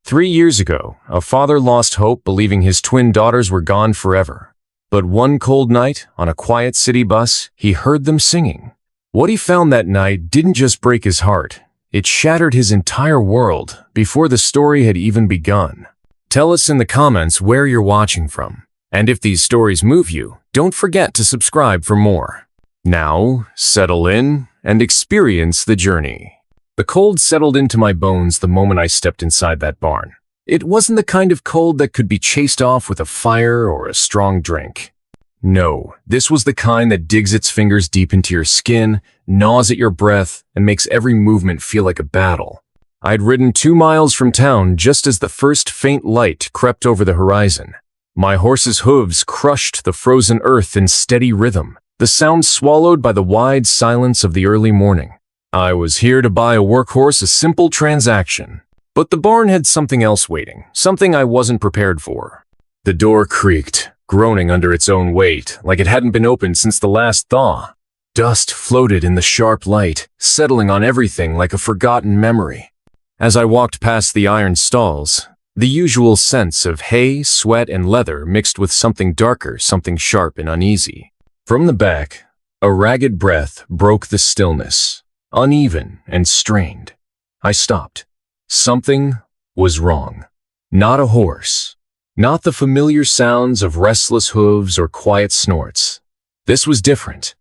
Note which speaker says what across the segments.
Speaker 1: 3 years ago, a father lost hope believing his twin daughters were gone forever. But one cold night, on a quiet city bus, he heard them singing. What he found that night didn't just break his heart. It shattered his entire world before the story had even begun. Tell us in the comments where you're watching from. And if these stories move you, don't forget to subscribe for more. Now, settle in and experience the journey. The cold settled into my bones the moment I stepped inside that barn. It wasn't the kind of cold that could be chased off with a fire or a strong drink. No, this was the kind that digs its fingers deep into your skin, gnaws at your breath, and makes every movement feel like a battle. I'd ridden 2 miles from town just as the first faint light crept over the horizon. My horse's hooves crushed the frozen earth in steady rhythm, the sound swallowed by the wide silence of the early morning. I was here to buy a workhorse, a simple transaction. But the barn had something else waiting, something I wasn't prepared for. The door creaked, groaning under its own weight, like it hadn't been opened since the last thaw. Dust floated in the sharp light, settling on everything like a forgotten memory. As I walked past the iron stalls, the usual sense of hay, sweat, and leather mixed with something darker, something sharp and uneasy. From the back, a ragged breath broke the stillness, uneven and strained. I stopped. Something was wrong. Not a horse. Not the familiar sounds of restless hooves or quiet snorts. This was different.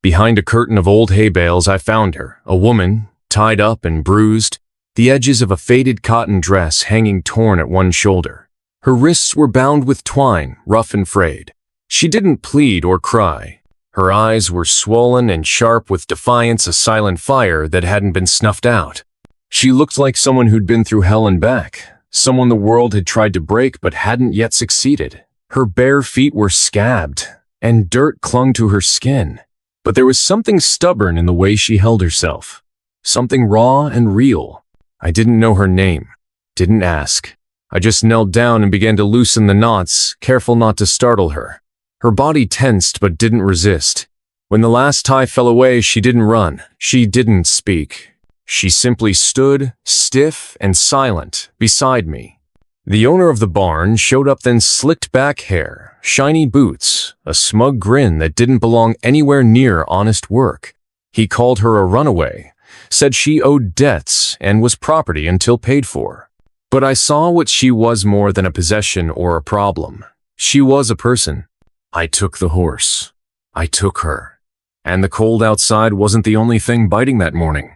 Speaker 1: Behind a curtain of old hay bales, I found her, a woman, tied up and bruised, the edges of a faded cotton dress hanging torn at one shoulder. Her wrists were bound with twine, rough and frayed. She didn't plead or cry. Her eyes were swollen and sharp with defiance, a silent fire that hadn't been snuffed out. She looked like someone who'd been through hell and back, someone the world had tried to break but hadn't yet succeeded. Her bare feet were scabbed, and dirt clung to her skin. But there was something stubborn in the way she held herself, something raw and real. I didn't know her name, didn't ask. I just knelt down and began to loosen the knots, careful not to startle her. Her body tensed but didn't resist. When the last tie fell away, she didn't run, she didn't speak. She simply stood, stiff and silent, beside me. The owner of the barn showed up, then slicked back hair, shiny boots, a smug grin that didn't belong anywhere near honest work. He called her a runaway, said she owed debts and was property until paid for. But I saw what she was more than a possession or a problem. She was a person. I took the horse. I took her. And the cold outside wasn't the only thing biting that morning.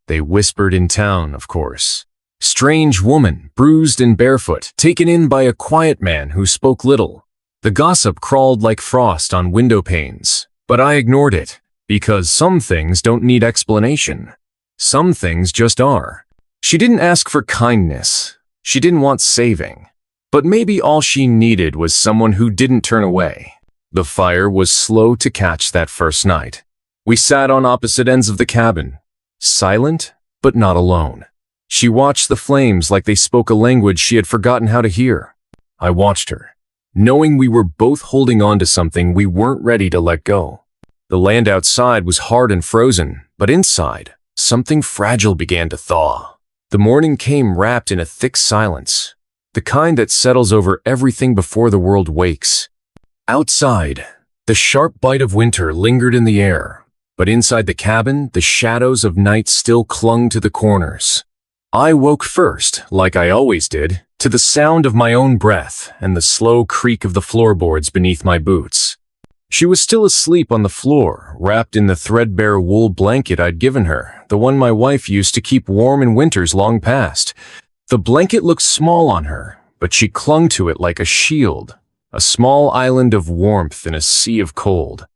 Speaker 1: They whispered in town, of course. Strange woman, bruised and barefoot, taken in by a quiet man who spoke little. The gossip crawled like frost on window panes, but I ignored it, because some things don't need explanation. Some things just are. She didn't ask for kindness. She didn't want saving. But maybe all she needed was someone who didn't turn away. The fire was slow to catch that first night. We sat on opposite ends of the cabin, silent, but not alone. She watched the flames like they spoke a language she had forgotten how to hear. I watched her, knowing we were both holding on to something we weren't ready to let go. The land outside was hard and frozen, but inside, something fragile began to thaw. The morning came wrapped in a thick silence, the kind that settles over everything before the world wakes. Outside, the sharp bite of winter lingered in the air. But inside the cabin, the shadows of night still clung to the corners. I woke first, like I always did, to the sound of my own breath and the slow creak of the floorboards beneath my boots. She was still asleep on the floor, wrapped in the threadbare wool blanket I'd given her, the one my wife used to keep warm in winters long past. The blanket looked small on her, but she clung to it like a shield, a small island of warmth in a sea of cold.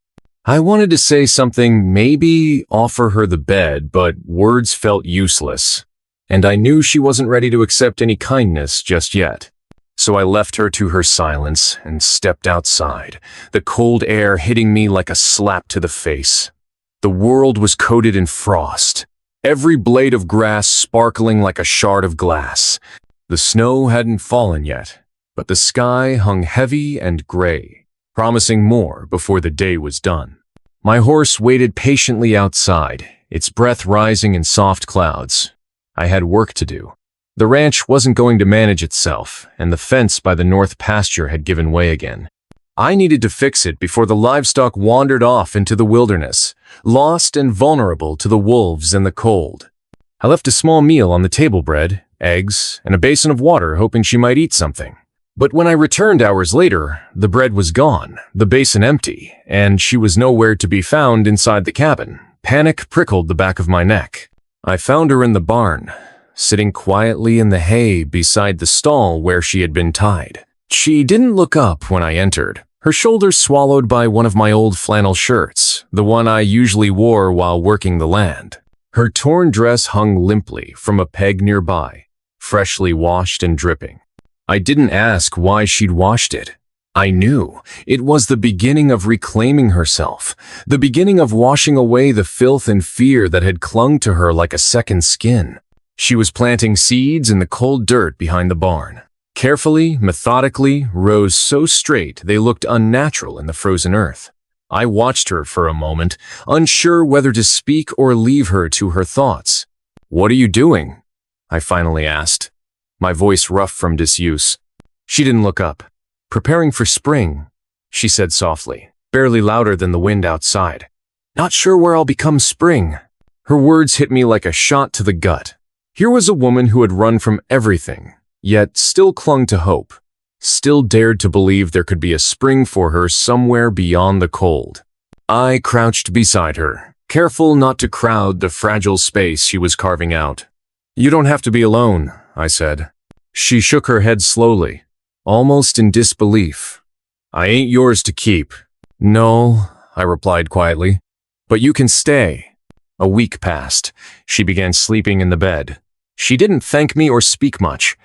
Speaker 1: I wanted to say something, maybe offer her the bed, but words felt useless, and I knew she wasn't ready to accept any kindness just yet. So I left her to her silence and stepped outside, the cold air hitting me like a slap to the face. The world was coated in frost, every blade of grass sparkling like a shard of glass. The snow hadn't fallen yet, but the sky hung heavy and gray, promising more before the day was done. My horse waited patiently outside, its breath rising in soft clouds. I had work to do. The ranch wasn't going to manage itself, and the fence by the north pasture had given way again. I needed to fix it before the livestock wandered off into the wilderness, lost and vulnerable to the wolves and the cold. I left a small meal on the table: bread, eggs, and a basin of water, hoping she might eat something. But when I returned hours later, the bread was gone, the basin empty, and she was nowhere to be found inside the cabin. Panic prickled the back of my neck. I found her in the barn, sitting quietly in the hay beside the stall where she had been tied. She didn't look up when I entered, her shoulders swallowed by one of my old flannel shirts, the one I usually wore while working the land. Her torn dress hung limply from a peg nearby, freshly washed and dripping. I didn't ask why she'd washed it. I knew it was the beginning of reclaiming herself, the beginning of washing away the filth and fear that had clung to her like a second skin. She was planting seeds in the cold dirt behind the barn. Carefully, methodically, rows so straight they looked unnatural in the frozen earth. I watched her for a moment, unsure whether to speak or leave her to her thoughts. "What are you doing?" I finally asked, my voice rough from disuse. She didn't look up. "Preparing for spring," she said softly, barely louder than the wind outside. "Not sure where I'll become spring." Her words hit me like a shot to the gut. Here was a woman who had run from everything, yet still clung to hope, still dared to believe there could be a spring for her somewhere beyond the cold. I crouched beside her, careful not to crowd the fragile space she was carving out. "You don't have to be alone," I said. She shook her head slowly, almost in disbelief. "I ain't yours to keep." "No," I replied quietly, "but you can stay." A week passed. She began sleeping in the bed. She didn't thank me or speak much,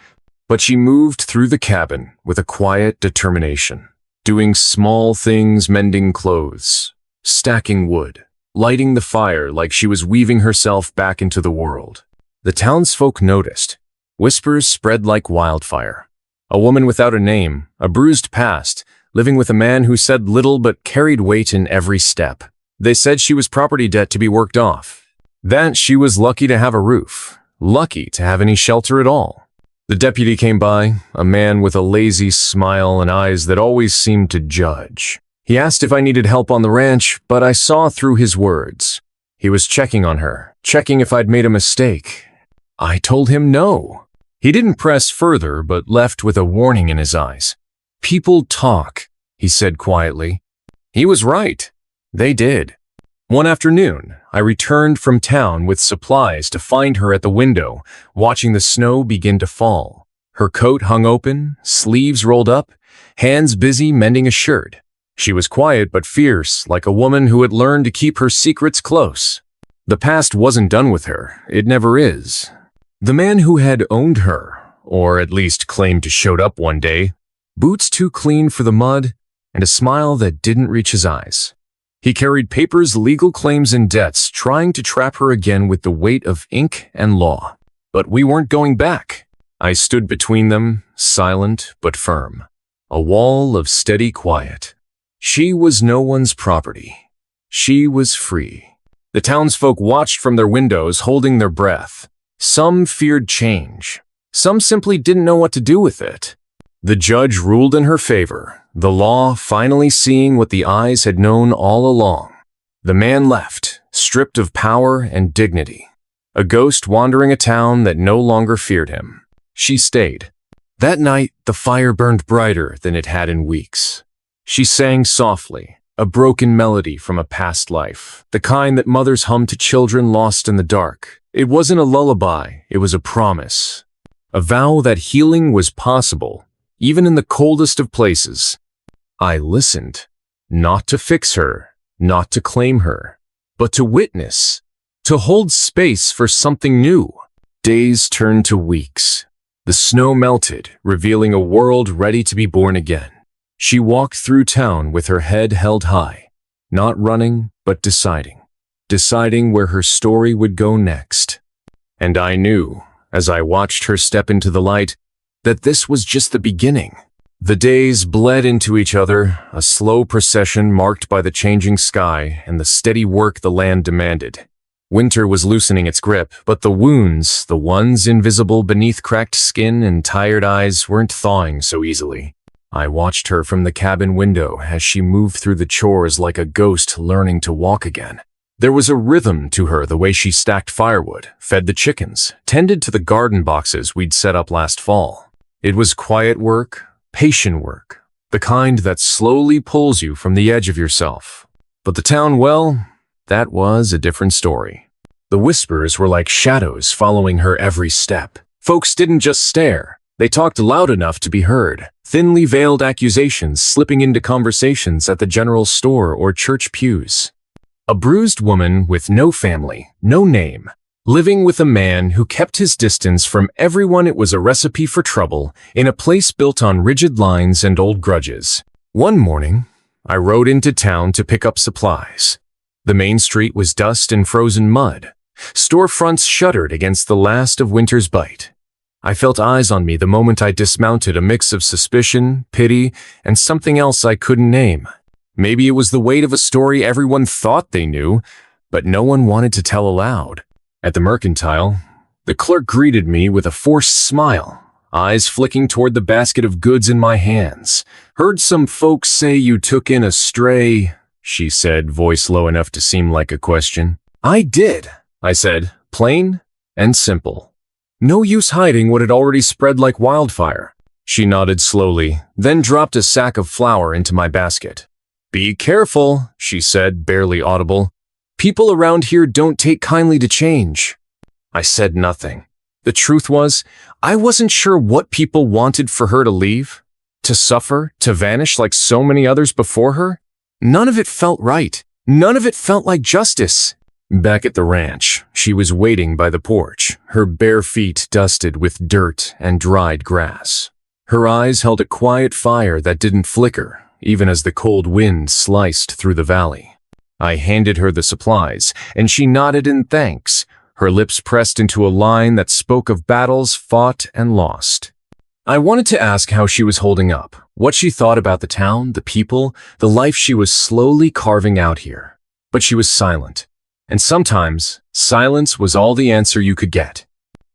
Speaker 1: but she moved through the cabin with a quiet determination, doing small things: mending clothes, stacking wood, lighting the fire, like she was weaving herself back into the world. The townsfolk noticed. Whispers spread like wildfire. A woman without a name, a bruised past, living with a man who said little but carried weight in every step. They said she was property debt to be worked off, that she was lucky to have a roof, lucky to have any shelter at all. The deputy came by, a man with a lazy smile and eyes that always seemed to judge. He asked if I needed help on the ranch, but I saw through his words. He was checking on her, checking if I'd made a mistake. I told him no. He didn't press further, but left with a warning in his eyes. "People talk," he said quietly. He was right. They did. One afternoon, I returned from town with supplies to find her at the window, watching the snow begin to fall. Her coat hung open, sleeves rolled up, hands busy mending a shirt. She was quiet but fierce, like a woman who had learned to keep her secrets close. The past wasn't done with her. It never is. The man who had owned her, or at least claimed to showed up one day, boots too clean for the mud, and a smile that didn't reach his eyes. He carried papers, legal claims, and debts, trying to trap her again with the weight of ink and law. But we weren't going back. I stood between them, silent but firm, a wall of steady quiet. She was no one's property. She was free. The townsfolk watched from their windows, holding their breath. Some feared change. Some simply didn't know what to do with it. The judge ruled in her favor, the law finally seeing what the eyes had known all along. The man left, stripped of power and dignity, a ghost wandering a town that no longer feared him. She stayed. That night, the fire burned brighter than it had in weeks. She sang softly, a broken melody from a past life, the kind that mothers hum to children lost in the dark. It wasn't a lullaby, it was a promise, a vow that healing was possible, even in the coldest of places. I listened, not to fix her, not to claim her, but to witness, to hold space for something new. Days turned to weeks. The snow melted, revealing a world ready to be born again. She walked through town with her head held high, not running, but deciding where her story would go next. And I knew, as I watched her step into the light, that this was just the beginning. The days bled into each other, a slow procession marked by the changing sky and the steady work the land demanded. Winter was loosening its grip, but the wounds, the ones invisible beneath cracked skin and tired eyes, weren't thawing so easily. I watched her from the cabin window as she moved through the chores like a ghost learning to walk again. There was a rhythm to her, the way she stacked firewood, fed the chickens, tended to the garden boxes we'd set up last fall. It was quiet work, patient work, the kind that slowly pulls you from the edge of yourself. But the town, well, that was a different story. The whispers were like shadows following her every step. Folks didn't just stare. They talked loud enough to be heard, thinly veiled accusations slipping into conversations at the general store or church pews. A bruised woman with no family, no name, living with a man who kept his distance from everyone. It was a recipe for trouble in a place built on rigid lines and old grudges. One morning, I rode into town to pick up supplies. The main street was dust and frozen mud. Storefronts shuddered against the last of winter's bite. I felt eyes on me the moment I dismounted, a mix of suspicion, pity, and something else I couldn't name. Maybe it was the weight of a story everyone thought they knew, but no one wanted to tell aloud. At the mercantile, the clerk greeted me with a forced smile, eyes flicking toward the basket of goods in my hands. "Heard some folks say you took in a stray," she said, voice low enough to seem like a question. "I did," I said, plain and simple. No use hiding what had already spread like wildfire. She nodded slowly, then dropped a sack of flour into my basket. "Be careful," she said, barely audible. "People around here don't take kindly to change." I said nothing. The truth was, I wasn't sure what people wanted for her to leave, to suffer, to vanish like so many others before her. None of it felt right. None of it felt like justice. Back at the ranch, she was waiting by the porch, her bare feet dusted with dirt and dried grass. Her eyes held a quiet fire that didn't flicker, even as the cold wind sliced through the valley. I handed her the supplies, and she nodded in thanks, her lips pressed into a line that spoke of battles fought and lost. I wanted to ask how she was holding up, what she thought about the town, the people, the life she was slowly carving out here. But she was silent. And sometimes, silence was all the answer you could get.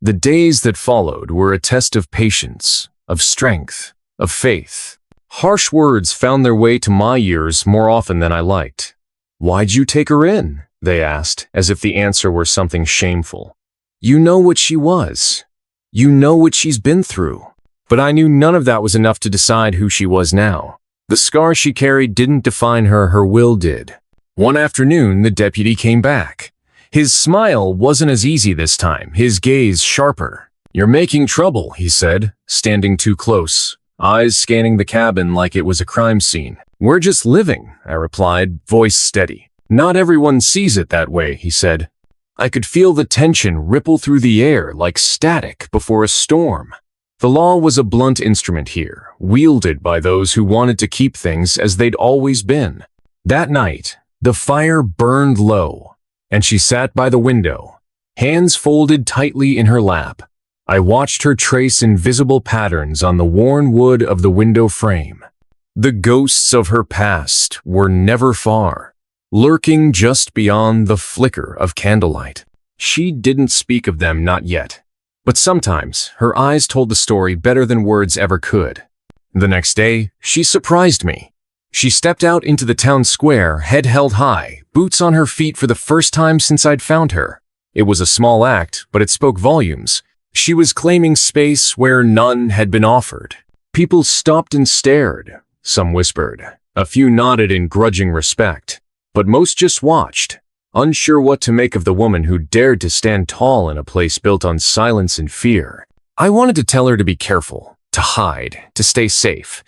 Speaker 1: The days that followed were a test of patience, of strength, of faith. Harsh words found their way to my ears more often than I liked. "Why'd you take her in?" they asked, as if the answer were something shameful. "You know what she was. You know what she's been through." But I knew none of that was enough to decide who she was now. The scar she carried didn't define her, her will did. One afternoon, the deputy came back. His smile wasn't as easy this time, his gaze sharper. "You're making trouble," he said, standing too close, eyes scanning the cabin like it was a crime scene. "We're just living," I replied, voice steady. "Not everyone sees it that way," he said. I could feel the tension ripple through the air like static before a storm. The law was a blunt instrument here, wielded by those who wanted to keep things as they'd always been. That night, the fire burned low, and she sat by the window, hands folded tightly in her lap. I watched her trace invisible patterns on the worn wood of the window frame. The ghosts of her past were never far, lurking just beyond the flicker of candlelight. She didn't speak of them, not yet. But sometimes, her eyes told the story better than words ever could. The next day, she surprised me. She stepped out into the town square, head held high, boots on her feet for the first time since I'd found her. It was a small act, but it spoke volumes. She was claiming space where none had been offered. People stopped and stared. Some whispered. A few nodded in grudging respect. But most just watched, unsure what to make of the woman who dared to stand tall in a place built on silence and fear. I wanted to tell her to be careful, to hide, to stay safe.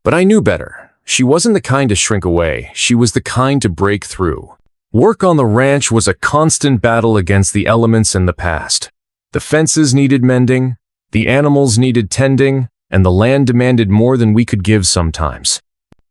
Speaker 1: But I knew better. She wasn't the kind to shrink away. She was the kind to break through. Work on the ranch was a constant battle against the elements and the past. The fences needed mending, the animals needed tending, and the land demanded more than we could give sometimes.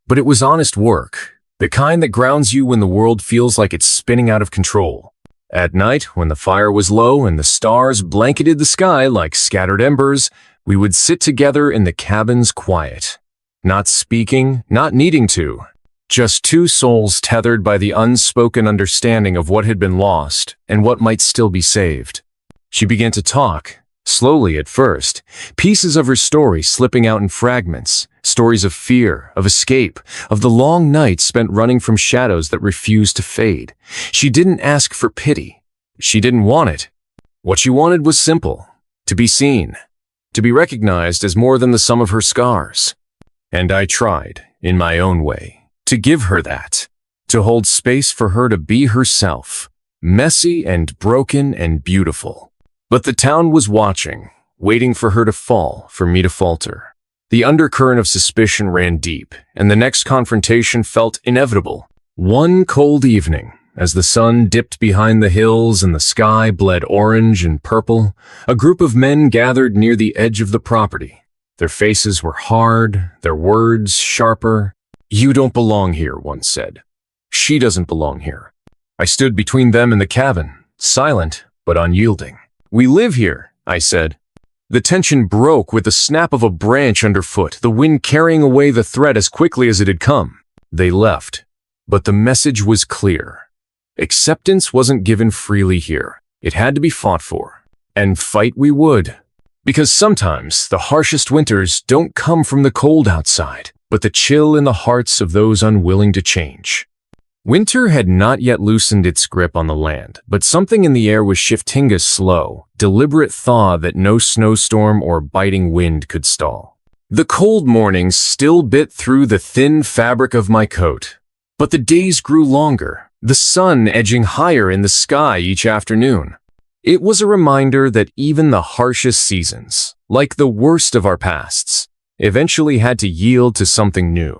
Speaker 1: But it was honest work. The kind that grounds you when the world feels like it's spinning out of control. At night, when the fire was low and the stars blanketed the sky like scattered embers, we would sit together in the cabin's quiet. Not speaking, not needing to. Just two souls tethered by the unspoken understanding of what had been lost and what might still be saved. She began to talk, slowly at first, pieces of her story slipping out in fragments, stories of fear, of escape, of the long nights spent running from shadows that refused to fade. She didn't ask for pity. She didn't want it. What she wanted was simple: to be seen, to be recognized as more than the sum of her scars. And I tried, in my own way, to give her that, to hold space for her to be herself, messy and broken and beautiful. But the town was watching, waiting for her to fall, for me to falter. The undercurrent of suspicion ran deep, and the next confrontation felt inevitable. One cold evening, as the sun dipped behind the hills and the sky bled orange and purple, a group of men gathered near the edge of the property. Their faces were hard, their words sharper. "You don't belong here," one said. "She doesn't belong here." I stood between them and the cabin, silent but unyielding. "We live here," I said. The tension broke with the snap of a branch underfoot, the wind carrying away the threat as quickly as it had come. They left, but the message was clear. Acceptance wasn't given freely here. It had to be fought for. And fight we would. Because sometimes the harshest winters don't come from the cold outside, but the chill in the hearts of those unwilling to change. Winter had not yet loosened its grip on the land, but something in the air was shifting a slow, deliberate thaw that no snowstorm or biting wind could stall. The cold mornings still bit through the thin fabric of my coat, but the days grew longer, the sun edging higher in the sky each afternoon. It was a reminder that even the harshest seasons, like the worst of our pasts, eventually had to yield to something new.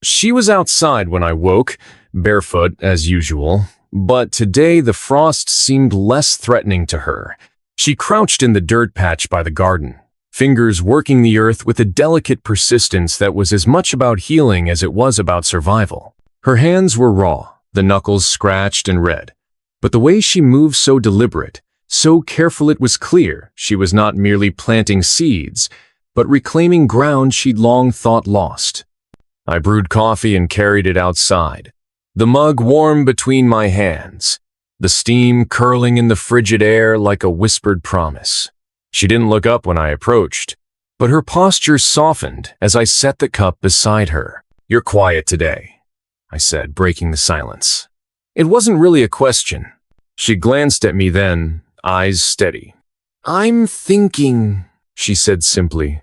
Speaker 1: She was outside when I woke, barefoot as usual, but today the frost seemed less threatening to her. She crouched in the dirt patch by the garden, fingers working the earth with a delicate persistence that was as much about healing as it was about survival. Her hands were raw, the knuckles scratched and red, but the way she moved so deliberate, so careful, it was clear she was not merely planting seeds, but reclaiming ground she'd long thought lost. I brewed coffee and carried it outside, the mug warm between my hands, the steam curling in the frigid air like a whispered promise. She didn't look up when I approached, but her posture softened as I set the cup beside her. "You're quiet today," I said, breaking the silence. It wasn't really a question. She glanced at me then, eyes steady. "I'm thinking," she said simply.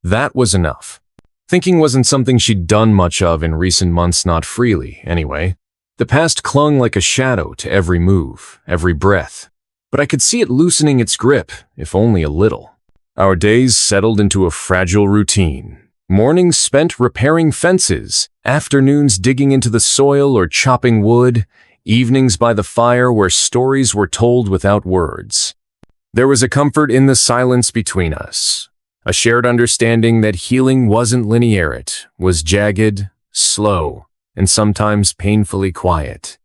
Speaker 1: That was enough. Thinking wasn't something she'd done much of in recent months, not freely, anyway. The past clung like a shadow to every move, every breath. But I could see it loosening its grip, if only a little. Our days settled into a fragile routine. Mornings spent repairing fences, afternoons digging into the soil or chopping wood, evenings by the fire where stories were told without words. There was a comfort in the silence between us, a shared understanding that healing wasn't linear, it was jagged, slow, and sometimes painfully quiet.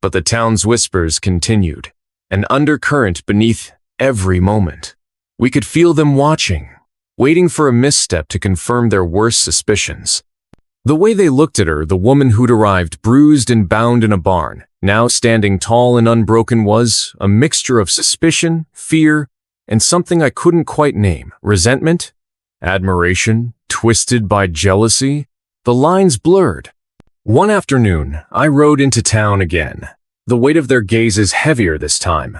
Speaker 1: But the town's whispers continued, an undercurrent beneath every moment. We could feel them watching, waiting for a misstep to confirm their worst suspicions. The way they looked at her, the woman who'd arrived bruised and bound in a barn, now standing tall and unbroken, was a mixture of suspicion, fear, and something I couldn't quite name. Resentment? Admiration? Twisted by jealousy? The lines blurred. One afternoon, I rode into town again, the weight of their gazes heavier this time.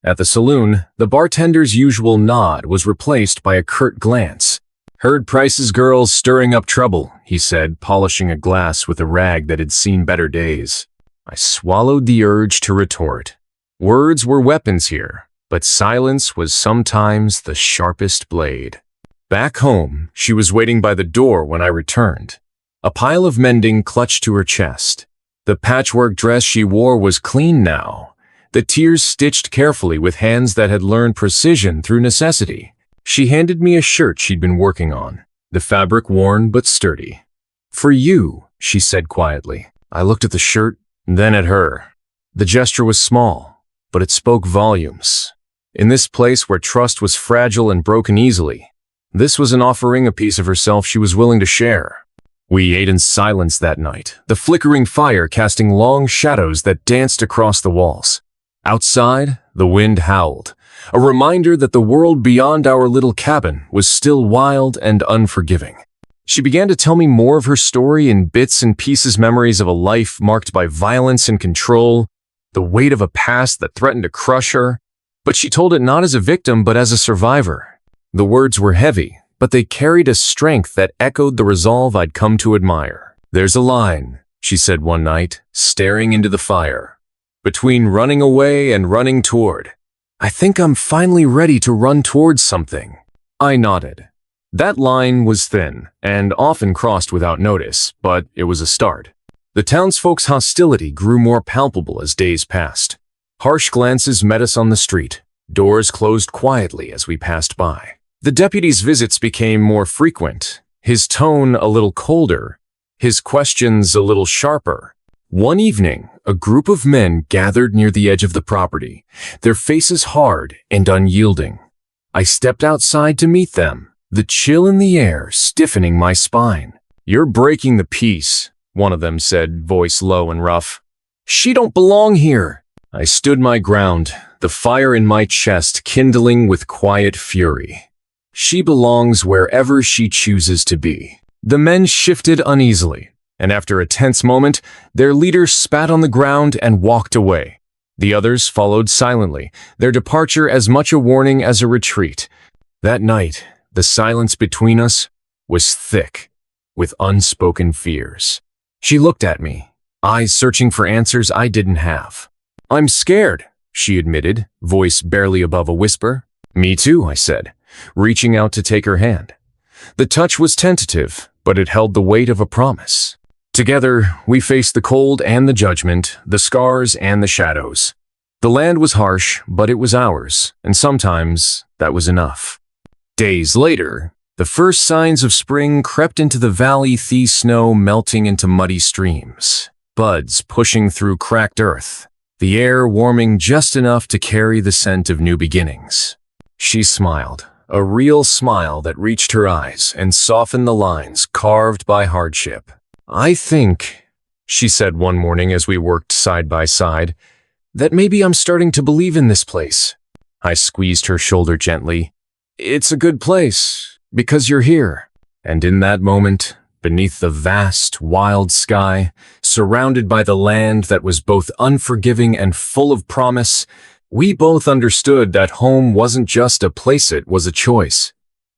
Speaker 1: At the saloon, the bartender's usual nod was replaced by a curt glance. "Heard Price's girl's stirring up trouble," he said, polishing a glass with a rag that had seen better days. I swallowed the urge to retort. Words were weapons here, but silence was sometimes the sharpest blade. Back home, she was waiting by the door when I returned. A pile of mending clutched to her chest. The patchwork dress she wore was clean now, the tears stitched carefully with hands that had learned precision through necessity. She handed me a shirt she'd been working on, the fabric worn but sturdy. "For you," she said quietly. I looked at the shirt, then at her. The gesture was small, but it spoke volumes. In this place where trust was fragile and broken easily, this was an offering, a piece of herself she was willing to share. We ate in silence that night, the flickering fire casting long shadows that danced across the walls. Outside, the wind howled, a reminder that the world beyond our little cabin was still wild and unforgiving. She began to tell me more of her story in bits and pieces, memories of a life marked by violence and control, the weight of a past that threatened to crush her. But she told it not as a victim, but as a survivor. The words were heavy, but they carried a strength that echoed the resolve I'd come to admire. "There's a line," she said one night, staring into the fire, "between running away and running toward. I think I'm finally ready to run towards something." I nodded. That line was thin and often crossed without notice, but it was a start. The townsfolk's hostility grew more palpable as days passed. Harsh glances met us on the street. Doors closed quietly as we passed by. The deputy's visits became more frequent, his tone a little colder, his questions a little sharper. One evening, a group of men gathered near the edge of the property, their faces hard and unyielding. I stepped outside to meet them, the chill in the air stiffening my spine. "You're breaking the peace," one of them said, voice low and rough. "She don't belong here." I stood my ground, the fire in my chest kindling with quiet fury. "She belongs wherever she chooses to be." The men shifted uneasily, and after a tense moment, their leader spat on the ground and walked away. The others followed silently, their departure as much a warning as a retreat. That night, the silence between us was thick, with unspoken fears. She looked at me, eyes searching for answers I didn't have. "I'm scared," she admitted, voice barely above a whisper. "Me too," I said, reaching out to take her hand. The touch was tentative, but it held the weight of a promise. Together, we faced the cold and the judgment, the scars and the shadows. The land was harsh, but it was ours, and sometimes that was enough. Days later, the first signs of spring crept into the valley, the snow melting into muddy streams, buds pushing through cracked earth, the air warming just enough to carry the scent of new beginnings. She smiled, a real smile that reached her eyes and softened the lines carved by hardship. "I think," she said one morning as we worked side by side, "that maybe I'm starting to believe in this place." I squeezed her shoulder gently. "It's a good place, because you're here." And in that moment, beneath the vast, wild sky, surrounded by the land that was both unforgiving and full of promise, we both understood that home wasn't just a place, it was a choice.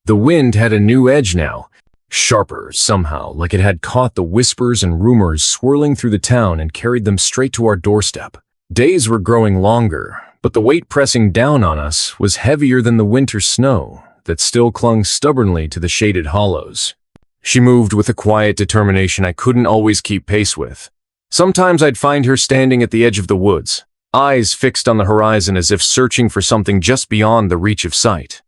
Speaker 1: The wind had a new edge now, sharper somehow, like it had caught the whispers and rumors swirling through the town and carried them straight to our doorstep. Days were growing longer, but the weight pressing down on us was heavier than the winter snow that still clung stubbornly to the shaded hollows. She moved with a quiet determination I couldn't always keep pace with. Sometimes I'd find her standing at the edge of the woods, eyes fixed on the horizon as if searching for something just beyond the reach of sight.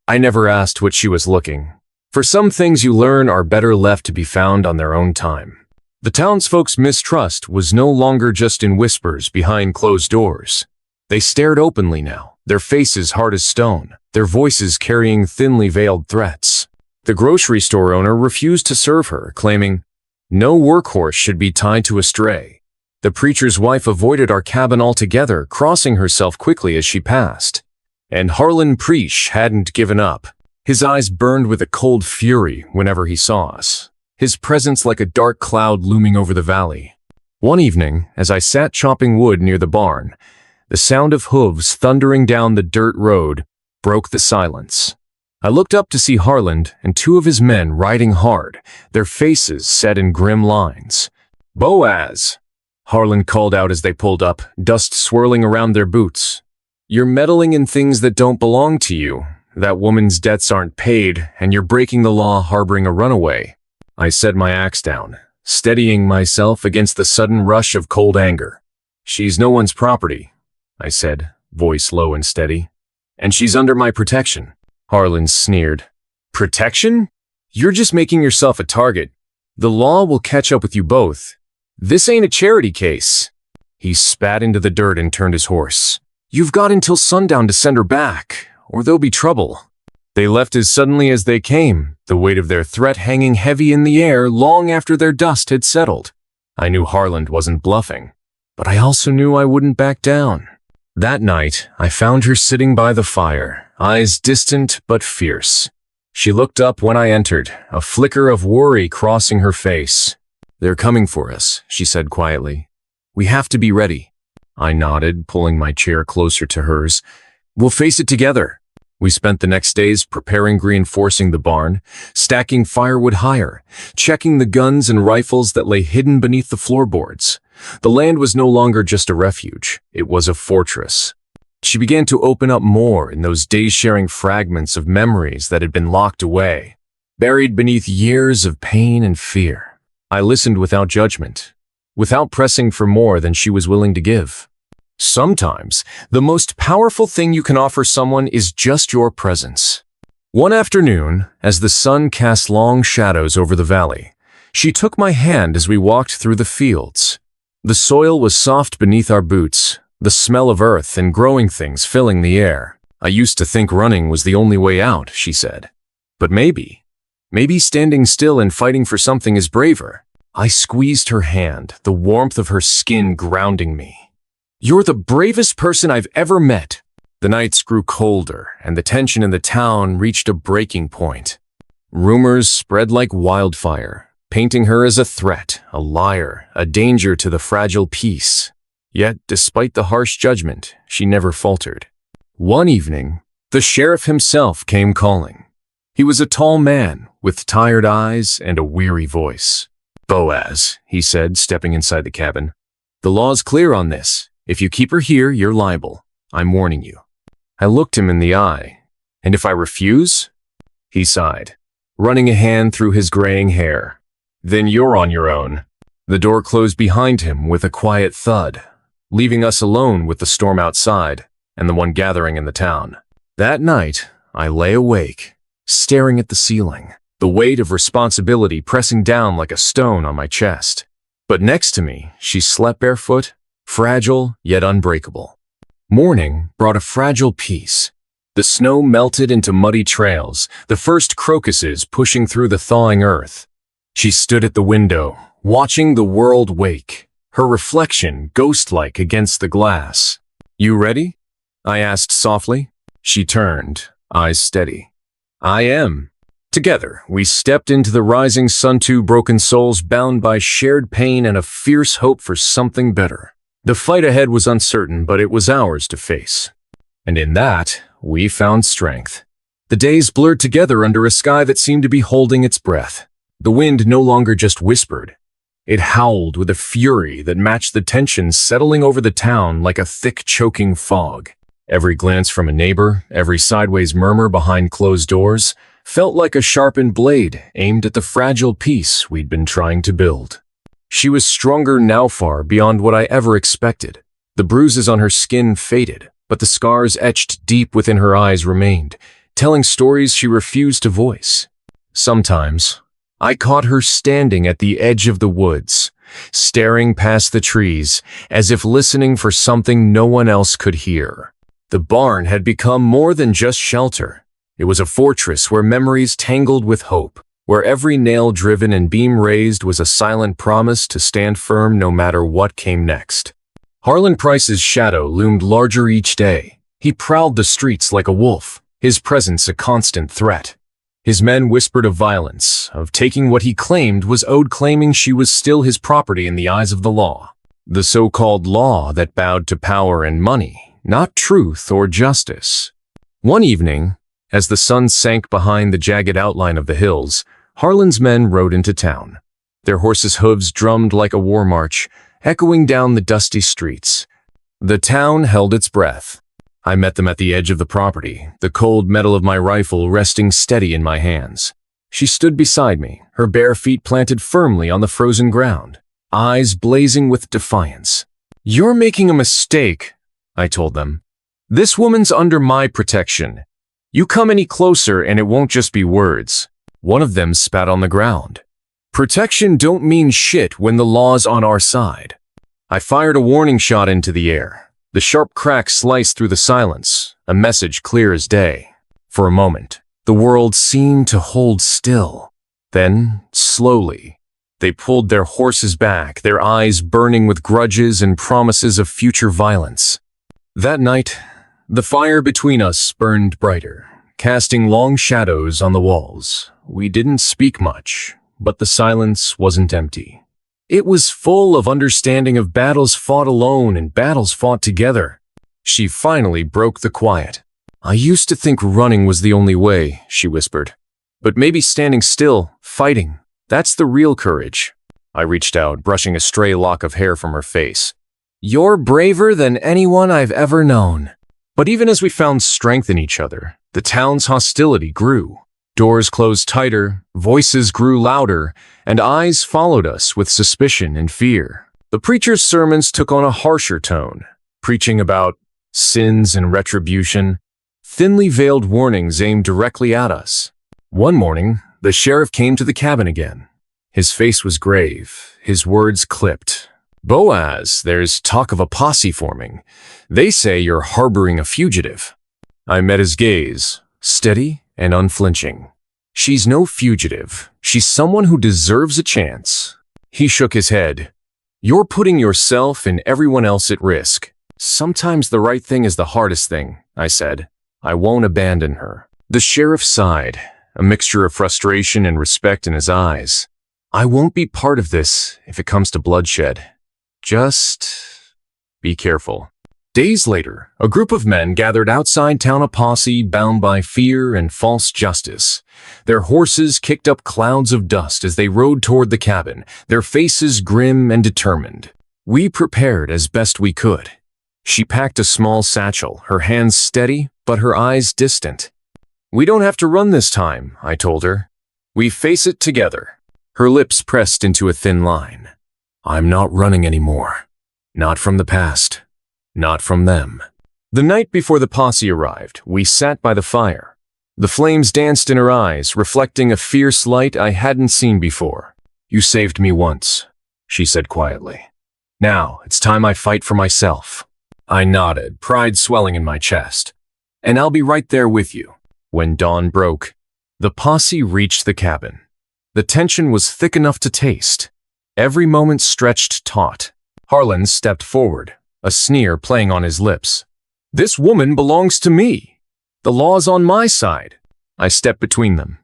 Speaker 1: I never asked what she was looking. For some things you learn are better left to be found on their own time. The townsfolk's mistrust was no longer just in whispers behind closed doors. They stared openly now, their faces hard as stone, their voices carrying thinly veiled threats. The grocery store owner refused to serve her, claiming, "No workhorse should be tied to a stray." The preacher's wife avoided our cabin altogether, crossing herself quickly as she passed. And Harlan Preach hadn't given up. His eyes burned with a cold fury whenever he saw us, his presence like a dark cloud looming over the valley. One evening, as I sat chopping wood near the barn, the sound of hooves thundering down the dirt road broke the silence. I looked up to see Harlan and two of his men riding hard, their faces set in grim lines. "Boaz!" Harlan called out as they pulled up, dust swirling around their boots. "You're meddling in things that don't belong to you. That woman's debts aren't paid, and you're breaking the law harboring a runaway." I set my axe down, steadying myself against the sudden rush of cold anger. "She's no one's property," I said, voice low and steady. "And she's under my protection." Harlan sneered. "Protection? You're just making yourself a target. The law will catch up with you both. This ain't a charity case." He spat into the dirt and turned his horse. "You've got until sundown to send her back, or there'll be trouble." They left as suddenly as they came, the weight of their threat hanging heavy in the air long after their dust had settled. I knew Harland wasn't bluffing, but I also knew I wouldn't back down. That night, I found her sitting by the fire, eyes distant but fierce. She looked up when I entered, a flicker of worry crossing her face. "They're coming for us," she said quietly. "We have to be ready." I nodded, pulling my chair closer to hers. "We'll face it together." We spent the next days preparing, reinforcing the barn, stacking firewood higher, checking the guns and rifles that lay hidden beneath the floorboards. The land was no longer just a refuge, it was a fortress. She began to open up more in those days, sharing fragments of memories that had been locked away, buried beneath years of pain and fear. I listened without judgment, without pressing for more than she was willing to give. Sometimes, the most powerful thing you can offer someone is just your presence. One afternoon, as the sun cast long shadows over the valley, she took my hand as we walked through the fields. The soil was soft beneath our boots, the smell of earth and growing things filling the air. "I used to think running was the only way out," she said. "But maybe standing still and fighting for something is braver." I squeezed her hand, the warmth of her skin grounding me. "You're the bravest person I've ever met." The nights grew colder, and the tension in the town reached a breaking point. Rumors spread like wildfire, painting her as a threat, a liar, a danger to the fragile peace. Yet, despite the harsh judgment, she never faltered. One evening, the sheriff himself came calling. He was a tall man, with tired eyes and a weary voice. "Boaz," he said, stepping inside the cabin. "The law's clear on this. If you keep her here, you're liable. I'm warning you." I looked him in the eye. "And if I refuse?" He sighed, running a hand through his graying hair. "Then you're on your own." The door closed behind him with a quiet thud, leaving us alone with the storm outside and the one gathering in the town. That night, I lay awake, staring at the ceiling, the weight of responsibility pressing down like a stone on my chest. But next to me, she slept barefoot, fragile yet unbreakable. Morning brought a fragile peace. The snow melted into muddy trails, the first crocuses pushing through the thawing earth. She stood at the window, watching the world wake, her reflection ghost-like against the glass. "You ready?" I asked softly. She turned, eyes steady. "I am." Together, we stepped into the rising sun, two broken souls bound by shared pain and a fierce hope for something better. The fight ahead was uncertain, but it was ours to face. And in that, we found strength. The days blurred together under a sky that seemed to be holding its breath. The wind no longer just whispered. It howled with a fury that matched the tension settling over the town like a thick, choking fog. Every glance from a neighbor, every sideways murmur behind closed doors, felt like a sharpened blade aimed at the fragile peace we'd been trying to build. She was stronger now, far beyond what I ever expected. The bruises on her skin faded, but the scars etched deep within her eyes remained, telling stories she refused to voice. Sometimes, I caught her standing at the edge of the woods, staring past the trees, as if listening for something no one else could hear. The barn had become more than just shelter. It was a fortress where memories tangled with hope, where every nail driven and beam raised was a silent promise to stand firm no matter what came next. Harlan Price's shadow loomed larger each day. He prowled the streets like a wolf, his presence a constant threat. His men whispered of violence, of taking what he claimed was owed, claiming she was still his property in the eyes of the law. The so-called law that bowed to power and money, not truth or justice. One evening, as the sun sank behind the jagged outline of the hills, Harlan's men rode into town. Their horses' hooves drummed like a war march, echoing down the dusty streets. The town held its breath. I met them at the edge of the property, the cold metal of my rifle resting steady in my hands. She stood beside me, her bare feet planted firmly on the frozen ground, eyes blazing with defiance. "You're making a mistake," I told them. "This woman's under my protection. You come any closer and it won't just be words." One of them spat on the ground. "Protection don't mean shit when the law's on our side." I fired a warning shot into the air. The sharp crack sliced through the silence, a message clear as day. For a moment, The world seemed to hold still. Then, slowly, they pulled their horses back, their eyes burning with grudges and promises of future violence. That night, the fire between us burned brighter, casting long shadows on the walls. We didn't speak much, but the silence wasn't empty. It was full of understanding of battles fought alone and battles fought together. She finally broke the quiet. "I used to think running was the only way," she whispered. "But maybe standing still, fighting, that's the real courage." I reached out, brushing a stray lock of hair from her face. "You're braver than anyone I've ever known." But even as we found strength in each other, the town's hostility grew. Doors closed tighter, voices grew louder, and eyes followed us with suspicion and fear. The preacher's sermons took on a harsher tone, preaching about sins and retribution, thinly veiled warnings aimed directly at us. One morning, the sheriff came to the cabin again. His face was grave, his words clipped. "Boaz, there's talk of a posse forming. They say you're harboring a fugitive." I met his gaze, steady and unflinching. "She's no fugitive. She's someone who deserves a chance." He shook his head. "You're putting yourself and everyone else at risk." "Sometimes the right thing is the hardest thing," I said. "I won't abandon her." The sheriff sighed, a mixture of frustration and respect in his eyes. "I won't be part of this if it comes to bloodshed. Just be careful." Days later, a group of men gathered outside town, a posse bound by fear and false justice. Their horses kicked up clouds of dust as they rode toward the cabin, their faces grim and determined. We prepared as best we could. She packed a small satchel, her hands steady, but her eyes distant. "We don't have to run this time," I told her. "We face it together." Her lips pressed into a thin line. "I'm not running anymore. Not from the past. Not from them." The night before the posse arrived, we sat by the fire. The flames danced in her eyes, reflecting a fierce light I hadn't seen before. "You saved me once," she said quietly. "Now it's time I fight for myself." I nodded, pride swelling in my chest. "And I'll be right there with you." When dawn broke, the posse reached the cabin. The tension was thick enough to taste. Every moment stretched taut. Harlan stepped forward, a sneer playing on his lips. "This woman belongs to me. The law's on my side." I stepped between them.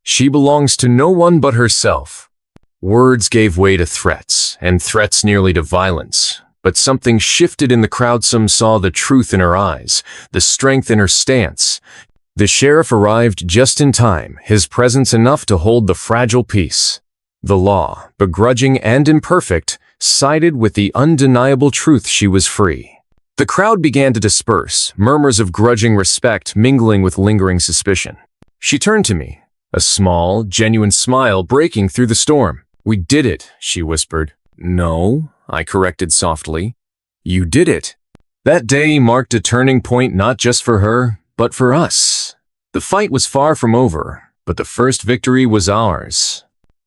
Speaker 1: "She belongs to no one but herself." Words gave way to threats, and threats nearly to violence. But something shifted in the crowd. Some saw the truth in her eyes, the strength in her stance. The sheriff arrived just in time, his presence enough to hold the fragile peace. The law, begrudging and imperfect, sided with the undeniable truth: she was free. The crowd began to disperse, murmurs of grudging respect mingling with lingering suspicion. She turned to me, a small, genuine smile breaking through the storm. "We did it," she whispered. "No," I corrected softly. "You did it." That day marked a turning point, not just for her, but for us. The fight was far from over, but the first victory was ours.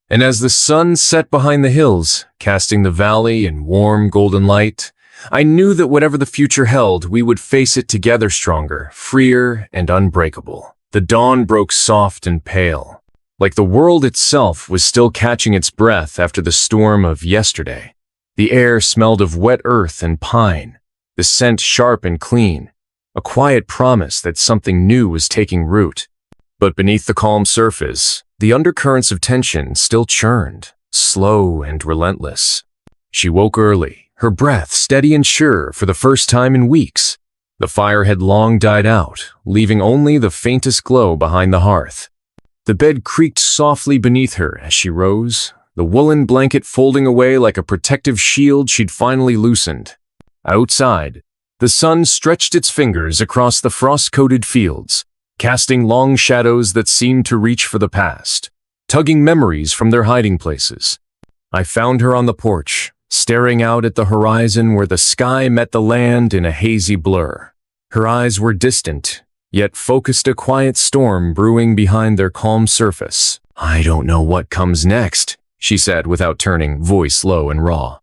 Speaker 1: And as the sun set behind the hills, casting the valley in warm golden light, I knew that whatever the future held, we would face it together, stronger, freer, and unbreakable. The dawn broke soft and pale, like the world itself was still catching its breath after the storm of yesterday. The air smelled of wet earth and pine, the scent sharp and clean, a quiet promise that something new was taking root. But beneath the calm surface, the undercurrents of tension still churned, slow and relentless. She woke early, her breath steady and sure for the first time in weeks. The fire had long died out, leaving only the faintest glow behind the hearth. The bed creaked softly beneath her as she rose, the woolen blanket folding away like a protective shield she'd finally loosened. Outside, the sun stretched its fingers across the frost-coated fields, casting long shadows that seemed to reach for the past, tugging memories from their hiding places. I found her on the porch, staring out at the horizon where the sky met the land in a hazy blur. Her eyes were distant, yet focused, a quiet storm brewing behind their calm surface. "I don't know what comes next," she said without turning, voice low and raw.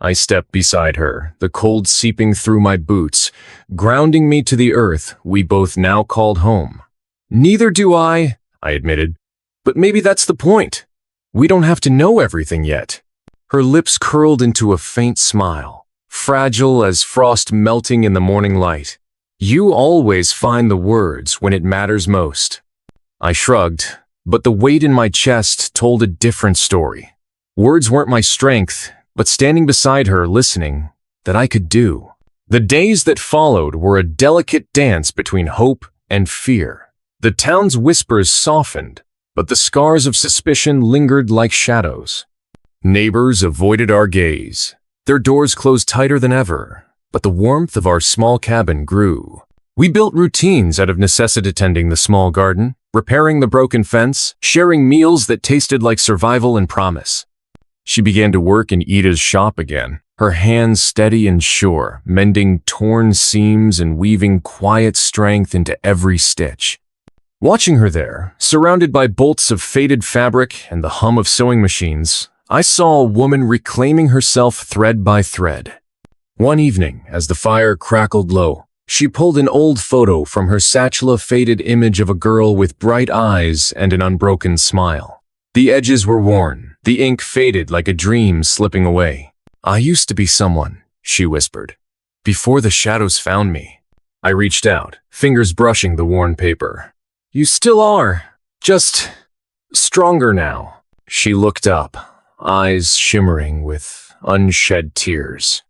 Speaker 1: I stepped beside her, the cold seeping through my boots, grounding me to the earth we both now called home. Neither do I admitted. But maybe that's the point. We don't have to know everything yet. Her lips curled into a faint smile, fragile as frost melting in the morning light. You always find the words when it matters most. I shrugged, but the weight in my chest told a different story. Words weren't my strength, but standing beside her, listening, that I could do. The days that followed were a delicate dance between hope and fear. The town's whispers softened, but the scars of suspicion lingered like shadows. Neighbors avoided our gaze. Their doors closed tighter than ever, but the warmth of our small cabin grew. We built routines out of necessity, tending the small garden, repairing the broken fence, sharing meals that tasted like survival and promise. She began to work in Ida's shop again, her hands steady and sure, mending torn seams and weaving quiet strength into every stitch. Watching her there, surrounded by bolts of faded fabric and the hum of sewing machines, I saw a woman reclaiming herself thread by thread. One evening, as the fire crackled low, she pulled an old photo from her satchel, a faded image of a girl with bright eyes and an unbroken smile. The edges were worn, the ink faded like a dream slipping away. "I used to be someone," she whispered, "before the shadows found me." I reached out, fingers brushing the worn paper. "You still are, just stronger now." She looked up, eyes shimmering with unshed tears.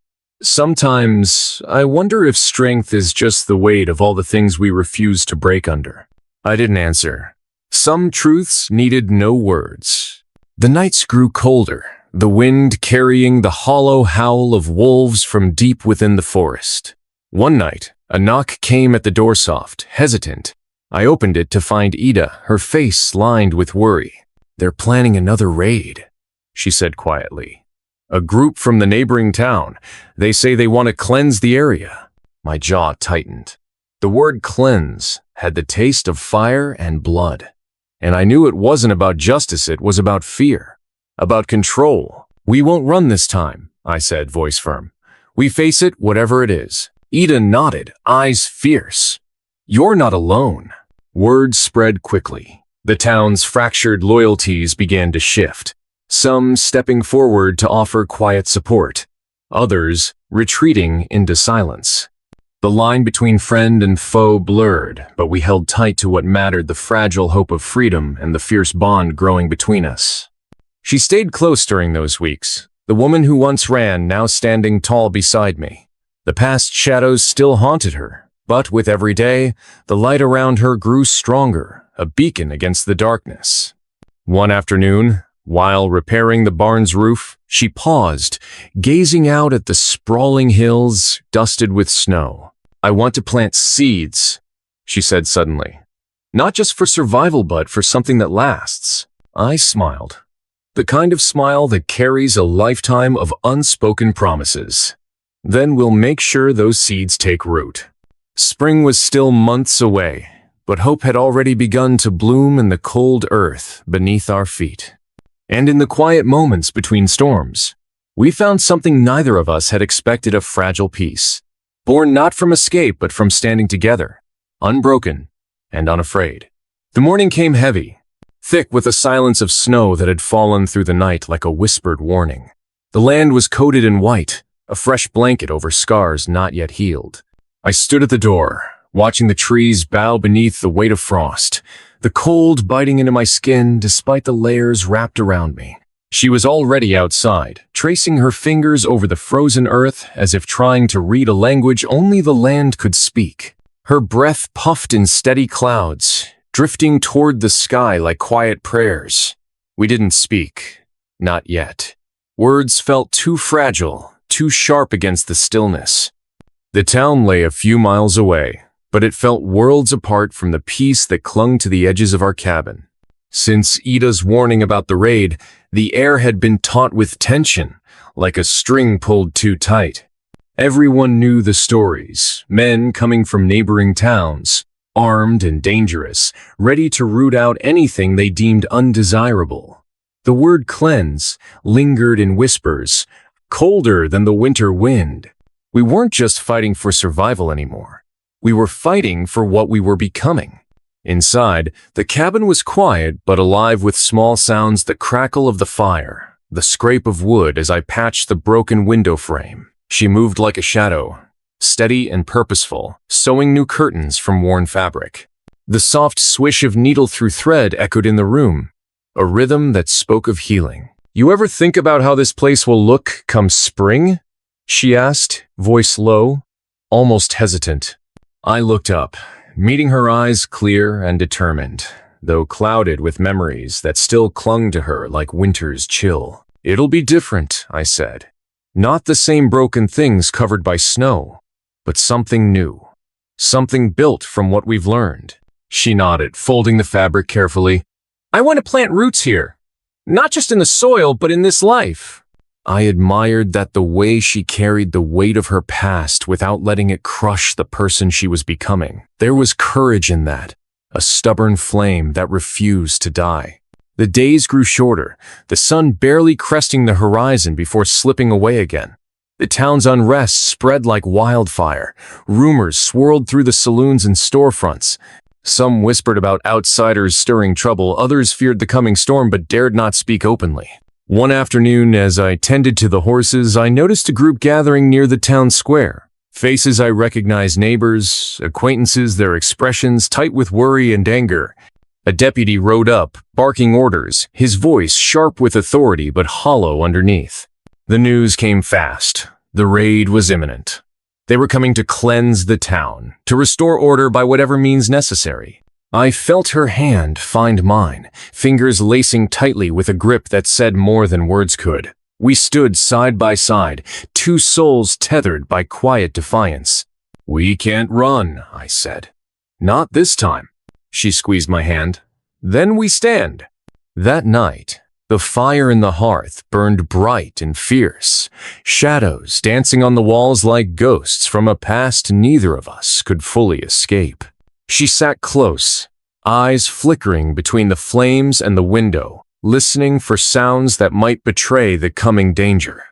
Speaker 1: "Sometimes I wonder if strength is just the weight of all the things we refuse to break under." I didn't answer. Some truths needed no words. The nights grew colder, the wind carrying the hollow howl of wolves from deep within the forest. One night, a knock came at the door, soft, hesitant. I opened it to find Ida, her face lined with worry. "They're planning another raid," she said quietly. "A group from the neighboring town. They say they want to cleanse the area." My jaw tightened. The word cleanse had the taste of fire and blood. And I knew it wasn't about justice, it was about fear, about control. "We won't run this time," I said, voice firm. "We face it, whatever it is." Ida nodded, eyes fierce. "You're not alone." Word spread quickly. The town's fractured loyalties began to shift, some stepping forward to offer quiet support, others retreating into silence. The line between friend and foe blurred, but we held tight to what mattered, the fragile hope of freedom and the fierce bond growing between us. She stayed close during those weeks, the woman who once ran now standing tall beside me. The past shadows still haunted her, but with every day, the light around her grew stronger, a beacon against the darkness. One afternoon, while repairing the barn's roof, she paused, gazing out at the sprawling hills dusted with snow. "I want to plant seeds," she said suddenly. "Not just for survival, but for something that lasts." I smiled. The kind of smile that carries a lifetime of unspoken promises. "Then we'll make sure those seeds take root." Spring was still months away, but hope had already begun to bloom in the cold earth beneath our feet. And in the quiet moments between storms, we found something neither of us had expected, a fragile peace, born not from escape but from standing together, unbroken and unafraid. The morning came heavy, thick with a silence of snow that had fallen through the night like a whispered warning. The land was coated in white, a fresh blanket over scars not yet healed. I stood at the door, watching the trees bow beneath the weight of frost, the cold biting into my skin despite the layers wrapped around me. She was already outside, tracing her fingers over the frozen earth as if trying to read a language only the land could speak. Her breath puffed in steady clouds, drifting toward the sky like quiet prayers. We didn't speak. Not yet. Words felt too fragile, too sharp against the stillness. The town lay a few miles away, but it felt worlds apart from the peace that clung to the edges of our cabin. Since Ida's warning about the raid, the air had been taut with tension, like a string pulled too tight. Everyone knew the stories, men coming from neighboring towns, armed and dangerous, ready to root out anything they deemed undesirable. The word cleanse lingered in whispers, colder than the winter wind. We weren't just fighting for survival anymore. We were fighting for what we were becoming. Inside, the cabin was quiet but alive with small sounds: the crackle of the fire, the scrape of wood as I patched the broken window frame. She moved like a shadow, steady and purposeful, sewing new curtains from worn fabric. The soft swish of needle through thread echoed in the room, a rhythm that spoke of healing. "You ever think about how this place will look come spring?" she asked, voice low, almost hesitant. I looked up, meeting her eyes clear and determined, though clouded with memories that still clung to her like winter's chill. "It'll be different," I said. "Not the same broken things covered by snow, but something new. Something built from what we've learned." She nodded, folding the fabric carefully. "I want to plant roots here. Not just in the soil, but in this life." I admired the way she carried the weight of her past without letting it crush the person she was becoming. There was courage in that, a stubborn flame that refused to die. The days grew shorter, the sun barely cresting the horizon before slipping away again. The town's unrest spread like wildfire. Rumors swirled through the saloons and storefronts. Some whispered about outsiders stirring trouble, others feared the coming storm but dared not speak openly. One afternoon, as I tended to the horses, I noticed a group gathering near the town square. Faces I recognized, neighbors, acquaintances, their expressions tight with worry and anger. A deputy rode up, barking orders, his voice sharp with authority but hollow underneath. The news came fast. The raid was imminent. They were coming to cleanse the town, to restore order by whatever means necessary. I felt her hand find mine, fingers lacing tightly with a grip that said more than words could. We stood side by side, two souls tethered by quiet defiance. "We can't run," I said. "Not this time." She squeezed my hand. "Then we stand." That night, the fire in the hearth burned bright and fierce, shadows dancing on the walls like ghosts from a past neither of us could fully escape. She sat close, eyes flickering between the flames and the window, listening for sounds that might betray the coming danger.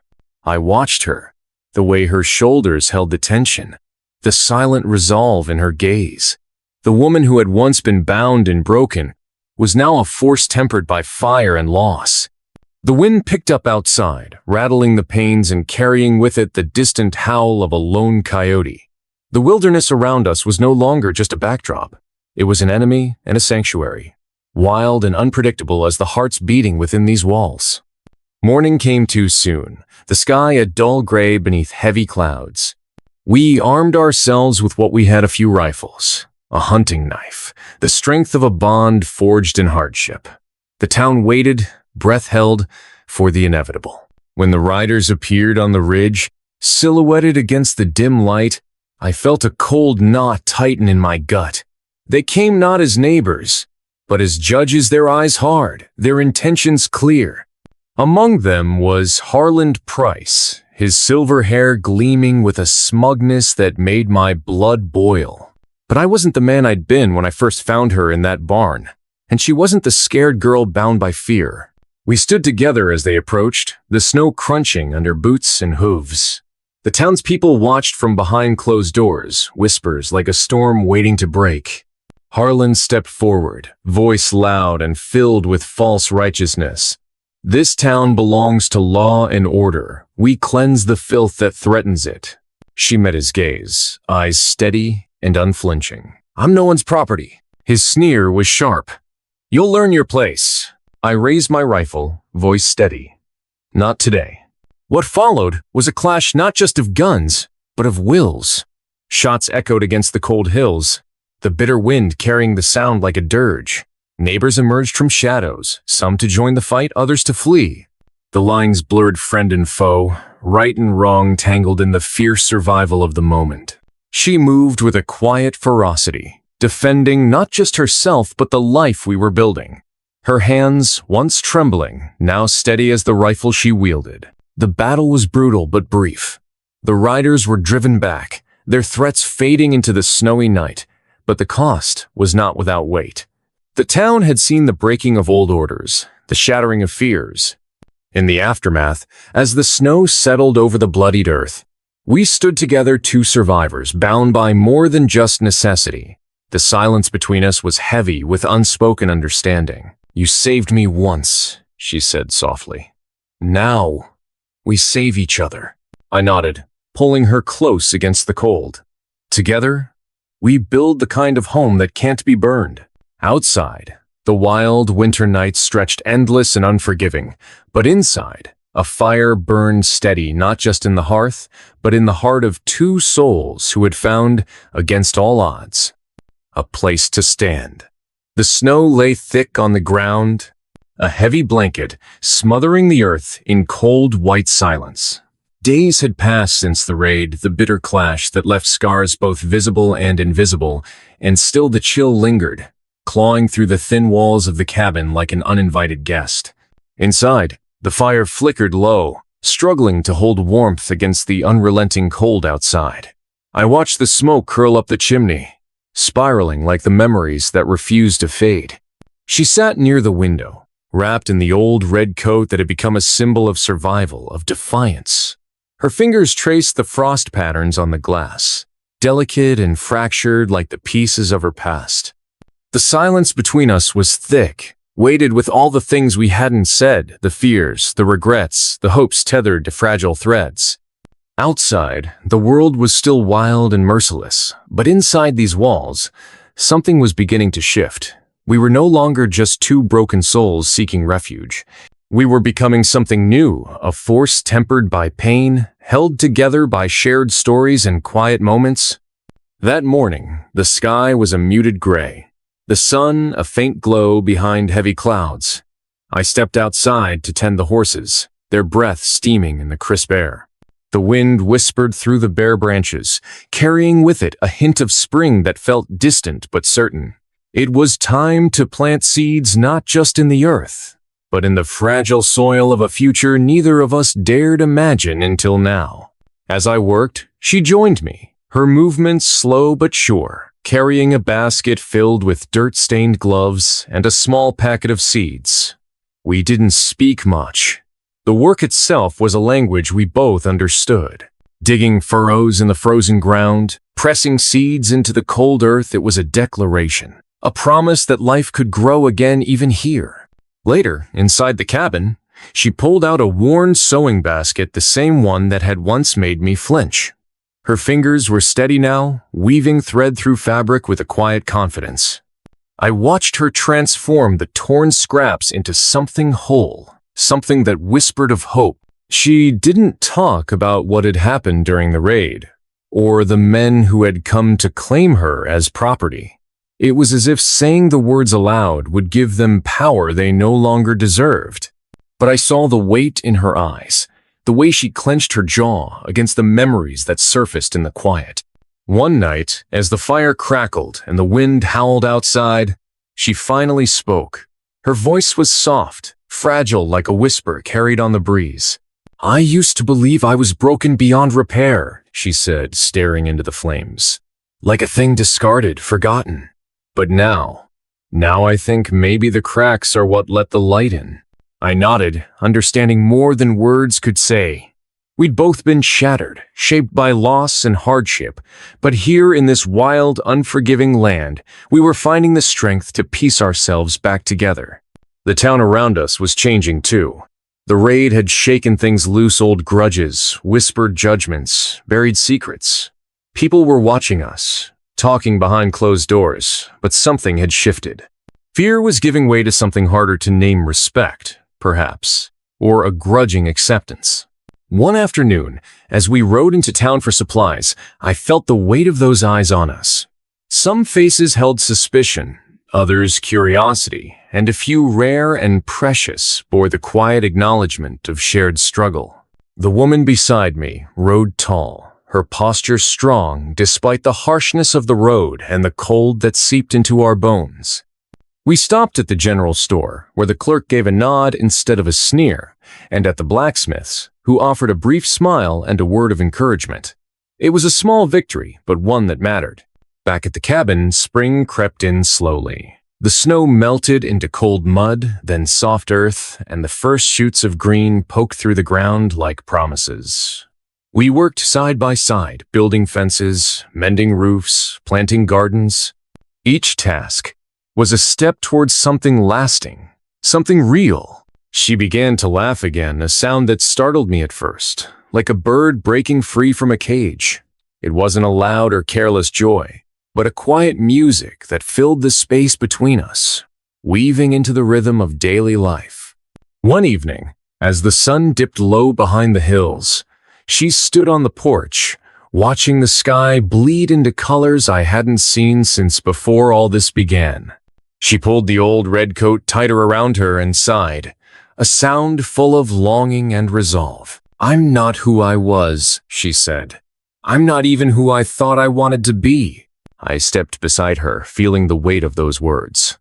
Speaker 1: I watched her, the way her shoulders held the tension, the silent resolve in her gaze. The woman who had once been bound and broken was now a force tempered by fire and loss. The wind picked up outside, rattling the panes and carrying with it the distant howl of a lone coyote. The wilderness around us was no longer just a backdrop. It was an enemy and a sanctuary, wild and unpredictable as the hearts beating within these walls. Morning came too soon, the sky a dull gray beneath heavy clouds. We armed ourselves with what we had: a few rifles, a hunting knife, the strength of a bond forged in hardship. The town waited, breath held, for the inevitable. When the riders appeared on the ridge, silhouetted against the dim light, I felt a cold knot tighten in my gut. They came not as neighbors, but as judges, their eyes hard, their intentions clear. Among them was Harland Price, his silver hair gleaming with a smugness that made my blood boil. But I wasn't the man I'd been when I first found her in that barn, and she wasn't the scared girl bound by fear. We stood together as they approached, the snow crunching under boots and hooves. The townspeople watched from behind closed doors, whispers like a storm waiting to break. Harland stepped forward, voice loud and filled with false righteousness. "This town belongs to law and order. We cleanse the filth that threatens it." She met his gaze, eyes steady and unflinching. "I'm no one's property." His sneer was sharp. "You'll learn your place." I raised my rifle, voice steady. "Not today." What followed was a clash not just of guns, but of wills. Shots echoed against the cold hills, the bitter wind carrying the sound like a dirge. Neighbors emerged from shadows, some to join the fight, others to flee. The lines blurred friend and foe, right and wrong tangled in the fierce survival of the moment. She moved with a quiet ferocity, defending not just herself but the life we were building. Her hands, once trembling, now steady as the rifle she wielded. The battle was brutal but brief. The riders were driven back, their threats fading into the snowy night, but the cost was not without weight. The town had seen the breaking of old orders, the shattering of fears. In the aftermath, as the snow settled over the bloodied earth, we stood together, two survivors, bound by more than just necessity. The silence between us was heavy with unspoken understanding. "You saved me once," she said softly. "Now, we save each other." I nodded, pulling her close against the cold. Together, we build the kind of home that can't be burned. Outside, the wild winter night stretched endless and unforgiving, but inside, a fire burned steady not just in the hearth, but in the heart of two souls who had found, against all odds, a place to stand. The snow lay thick on the ground, a heavy blanket smothering the earth in cold white silence. Days had passed since the raid, the bitter clash that left scars both visible and invisible, and still the chill lingered, clawing through the thin walls of the cabin like an uninvited guest. Inside, the fire flickered low, struggling to hold warmth against the unrelenting cold outside. I watched the smoke curl up the chimney, spiraling like the memories that refused to fade. She sat near the window, wrapped in the old red coat that had become a symbol of survival, of defiance. Her fingers traced the frost patterns on the glass, delicate and fractured like the pieces of her past. The silence between us was thick, weighted with all the things we hadn't said, the fears, the regrets, the hopes tethered to fragile threads. Outside, the world was still wild and merciless, but inside these walls, something was beginning to shift. We were no longer just two broken souls seeking refuge. We were becoming something new, a force tempered by pain, held together by shared stories and quiet moments. That morning, the sky was a muted gray, the sun a faint glow behind heavy clouds. I stepped outside to tend the horses, their breath steaming in the crisp air. The wind whispered through the bare branches, carrying with it a hint of spring that felt distant but certain. It was time to plant seeds not just in the earth, but in the fragile soil of a future neither of us dared imagine until now. As I worked, she joined me, her movements slow but sure, carrying a basket filled with dirt-stained gloves and a small packet of seeds. We didn't speak much. The work itself was a language we both understood. Digging furrows in the frozen ground, pressing seeds into the cold earth, it was a declaration, a promise that life could grow again even here. Later, inside the cabin, she pulled out a worn sewing basket, the same one that had once made me flinch. Her fingers were steady now, weaving thread through fabric with a quiet confidence. I watched her transform the torn scraps into something whole, something that whispered of hope. She didn't talk about what had happened during the raid, or the men who had come to claim her as property. It was as if saying the words aloud would give them power they no longer deserved. But I saw the weight in her eyes, the way she clenched her jaw against the memories that surfaced in the quiet. One night, as the fire crackled and the wind howled outside, she finally spoke. Her voice was soft, fragile like a whisper carried on the breeze. "I used to believe I was broken beyond repair," she said, staring into the flames. "Like a thing discarded, forgotten. But now I think maybe the cracks are what let the light in." I nodded, understanding more than words could say. We'd both been shattered, shaped by loss and hardship, but here in this wild, unforgiving land, we were finding the strength to piece ourselves back together. The town around us was changing too. The raid had shaken things loose, old grudges, whispered judgments, buried secrets. People were watching us, talking behind closed doors, but something had shifted. Fear was giving way to something harder to name: respect, perhaps, or a grudging acceptance. One afternoon, as we rode into town for supplies, I felt the weight of those eyes on us. Some faces held suspicion, others curiosity, and a few rare and precious bore the quiet acknowledgement of shared struggle. The woman beside me rode tall, her posture strong despite the harshness of the road and the cold that seeped into our bones. We stopped at the general store, where the clerk gave a nod instead of a sneer, and at the blacksmith's, who offered a brief smile and a word of encouragement. It was a small victory, but one that mattered. Back at the cabin, spring crept in slowly. The snow melted into cold mud, then soft earth, and the first shoots of green poked through the ground like promises. We worked side by side, building fences, mending roofs, planting gardens. Each task was a step towards something lasting, something real. She began to laugh again, a sound that startled me at first, like a bird breaking free from a cage. It wasn't a loud or careless joy, but a quiet music that filled the space between us, weaving into the rhythm of daily life. One evening, as the sun dipped low behind the hills, she stood on the porch, watching the sky bleed into colors I hadn't seen since before all this began. She pulled the old red coat tighter around her and sighed, a sound full of longing and resolve. "I'm not who I was," she said. "I'm not even who I thought I wanted to be." I stepped beside her, feeling the weight of those words.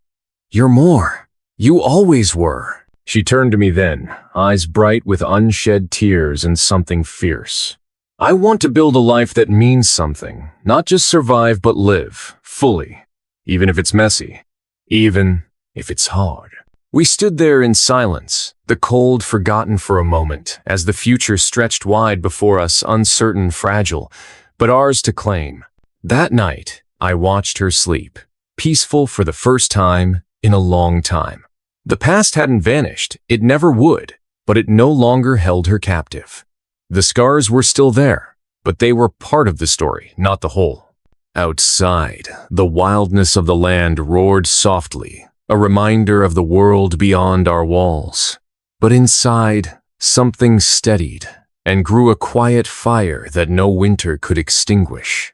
Speaker 1: "You're more. You always were." She turned to me then, eyes bright with unshed tears and something fierce. "I want to build a life that means something, not just survive but live, fully, even if it's messy, even if it's hard." We stood there in silence, the cold forgotten for a moment, as the future stretched wide before us, uncertain, fragile, but ours to claim. That night, I watched her sleep, peaceful for the first time in a long time. The past hadn't vanished, it never would, but it no longer held her captive. The scars were still there, but they were part of the story, not the whole. Outside, the wildness of the land roared softly, a reminder of the world beyond our walls. But inside, something steadied and grew a quiet fire that no winter could extinguish.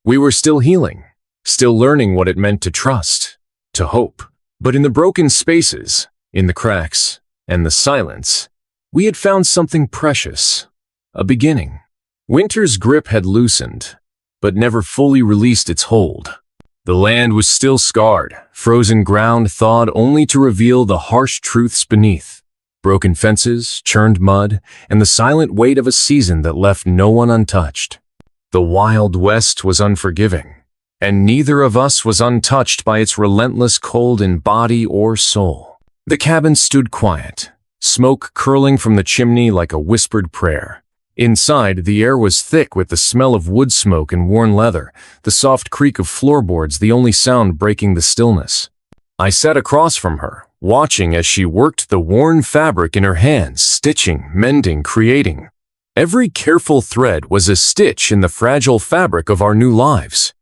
Speaker 1: We were still healing, still learning what it meant to trust, to hope. But in the broken spaces, in the cracks, and the silence, we had found something precious, a beginning. Winter's grip had loosened, but never fully released its hold. The land was still scarred, frozen ground thawed only to reveal the harsh truths beneath. Broken fences, churned mud, and the silent weight of a season that left no one untouched. The Wild West was unforgiving, and neither of us was untouched by its relentless cold in body or soul. The cabin stood quiet, smoke curling from the chimney like a whispered prayer. Inside, the air was thick with the smell of wood smoke and worn leather, the soft creak of floorboards the only sound breaking the stillness. I sat across from her, watching as she worked the worn fabric in her hands, stitching, mending, creating. Every careful thread was a stitch in the fragile fabric of our new lives.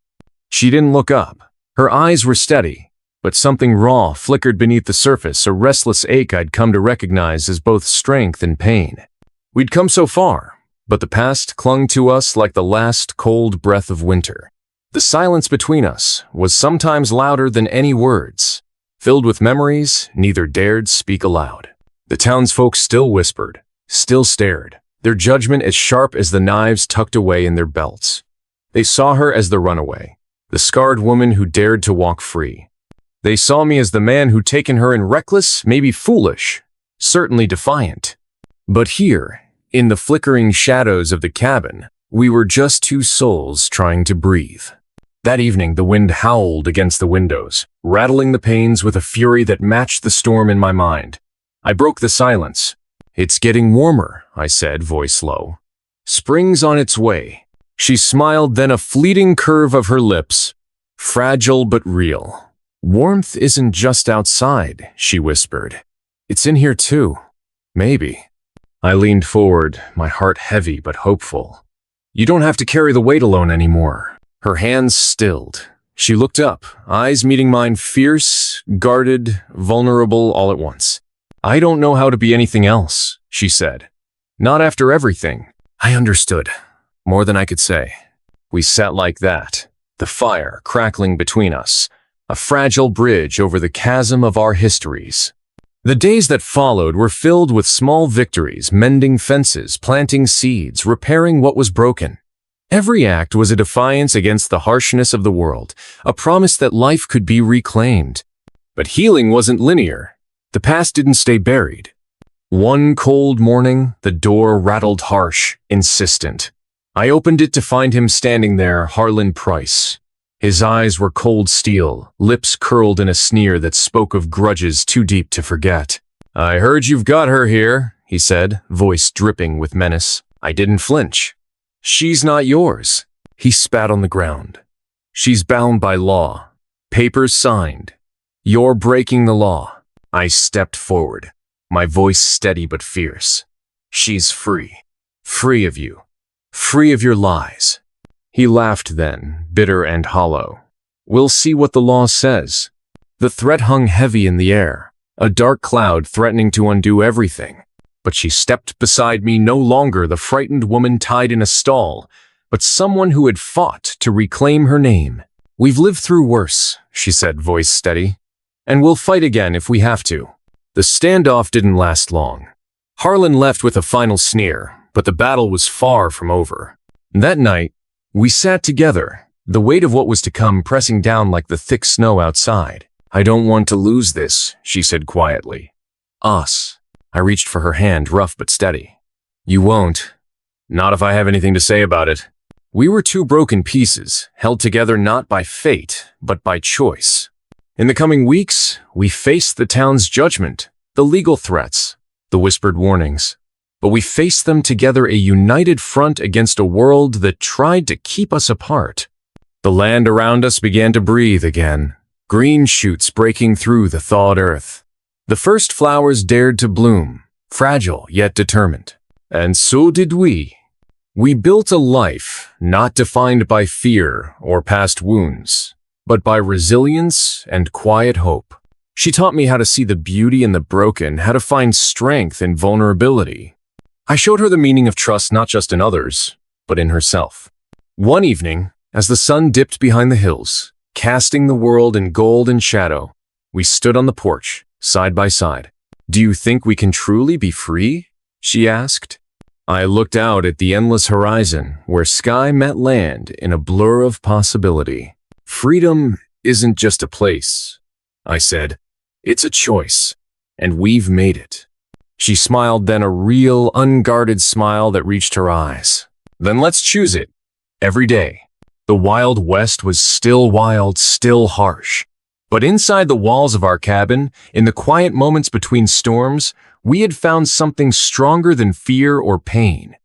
Speaker 1: She didn't look up. Her eyes were steady, but something raw flickered beneath the surface, a restless ache I'd come to recognize as both strength and pain. We'd come so far, but the past clung to us like the last cold breath of winter. The silence between us was sometimes louder than any words. Filled with memories, neither dared speak aloud. The townsfolk still whispered, still stared, their judgment as sharp as the knives tucked away in their belts. They saw her as the runaway, the scarred woman who dared to walk free. They saw me as the man who'd taken her in reckless, maybe foolish, certainly defiant. But here, in the flickering shadows of the cabin, we were just two souls trying to breathe. That evening, the wind howled against the windows, rattling the panes with a fury that matched the storm in my mind. I broke the silence. "It's getting warmer," I said, voice low. "Spring's on its way." She smiled, then a fleeting curve of her lips, fragile but real. "Warmth isn't just outside," she whispered. "It's in here too. Maybe." I leaned forward, my heart heavy but hopeful. "You don't have to carry the weight alone anymore." Her hands stilled. She looked up, eyes meeting mine, fierce, guarded, vulnerable all at once. "I don't know how to be anything else," she said. "Not after everything." I understood, more than I could say. We sat like that, the fire crackling between us, a fragile bridge over the chasm of our histories. The days that followed were filled with small victories, mending fences, planting seeds, repairing what was broken. Every act was a defiance against the harshness of the world, a promise that life could be reclaimed. But healing wasn't linear. The past didn't stay buried. One cold morning, the door rattled harsh, insistent. I opened it to find him standing there, Harlan Price. His eyes were cold steel, lips curled in a sneer that spoke of grudges too deep to forget. "I heard you've got her here," he said, voice dripping with menace. I didn't flinch. "She's not yours." He spat on the ground. "She's bound by law. Papers signed. You're breaking the law. I stepped forward, my voice steady but fierce. She's free. Free of you. Free of your lies. He laughed then, bitter and hollow. We'll see what the law says. The threat hung heavy in the air, a dark cloud threatening to undo everything. But she stepped beside me, no longer the frightened woman tied in a stall, but someone who had fought to reclaim her name. We've lived through worse, she said, voice steady. And we'll fight again if we have to. The standoff didn't last long. Harlan left with a final sneer, but the battle was far from over. That night, we sat together, the weight of what was to come pressing down like the thick snow outside. I don't want to lose this, she said quietly. Us. I reached for her hand, rough but steady. You won't. Not if I have anything to say about it. We were two broken pieces, held together not by fate, but by choice. In the coming weeks, we faced the town's judgment, the legal threats, the whispered warnings. But we faced them together, a united front against a world that tried to keep us apart. The land around us began to breathe again, green shoots breaking through the thawed earth. The first flowers dared to bloom, fragile yet determined. And so did we. We built a life not defined by fear or past wounds, but by resilience and quiet hope. She taught me how to see the beauty in the broken, how to find strength in vulnerability. I showed her the meaning of trust not just in others, but in herself. One evening, as the sun dipped behind the hills, casting the world in gold and shadow, we stood on the porch, side by side. Do you think we can truly be free? She asked. I looked out at the endless horizon, where sky met land in a blur of possibility. Freedom isn't just a place, I said. It's a choice, and we've made it. She smiled then, a real, unguarded smile that reached her eyes. Then let's choose it. Every day. The Wild West was still wild, still harsh. But inside the walls of our cabin, in the quiet moments between storms, we had found something stronger than fear or pain.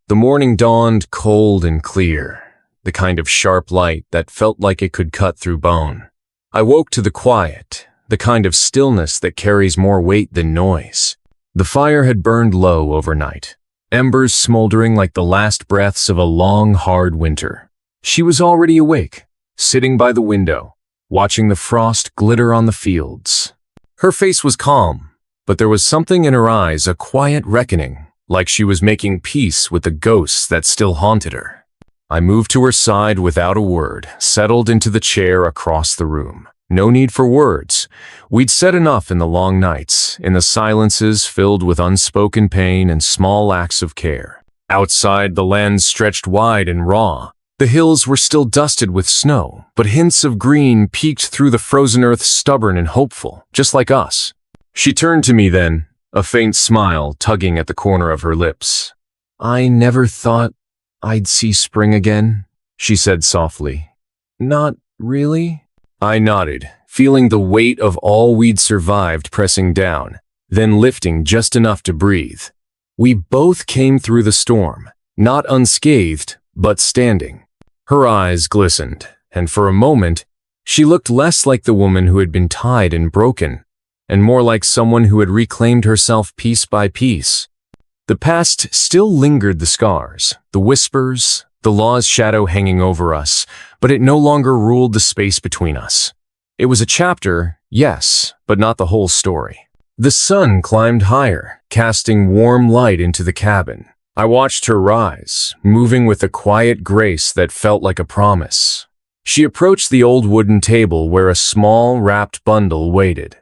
Speaker 1: The morning dawned cold and clear, the kind of sharp light that felt like it could cut through bone. I woke to the quiet, the kind of stillness that carries more weight than noise. The fire had burned low overnight, embers smoldering like the last breaths of a long, hard winter. She was already awake, sitting by the window, watching the frost glitter on the fields. Her face was calm, but there was something in her eyes, a quiet reckoning, like she was making peace with the ghosts that still haunted her. I moved to her side without a word, settled into the chair across the room. No need for words. We'd said enough in the long nights, in the silences filled with unspoken pain and small acts of care. Outside, the land stretched wide and raw. The hills were still dusted with snow, but hints of green peeked through the frozen earth, stubborn and hopeful, just like us. She turned to me then, a faint smile tugging at the corner of her lips. I never thought I'd see spring again, she said softly. Not really? I nodded, feeling the weight of all we'd survived pressing down, then lifting just enough to breathe. We both came through the storm, not unscathed, but standing. Her eyes glistened, and for a moment, she looked less like the woman who had been tied and broken, and more like someone who had reclaimed herself piece by piece. The past still lingered, the scars, the whispers, the law's shadow hanging over us, but it no longer ruled the space between us. It was a chapter, yes, but not the whole story. The sun climbed higher, casting warm light into the cabin. I watched her rise, moving with a quiet grace that felt like a promise. She approached the old wooden table where a small, wrapped bundle waited.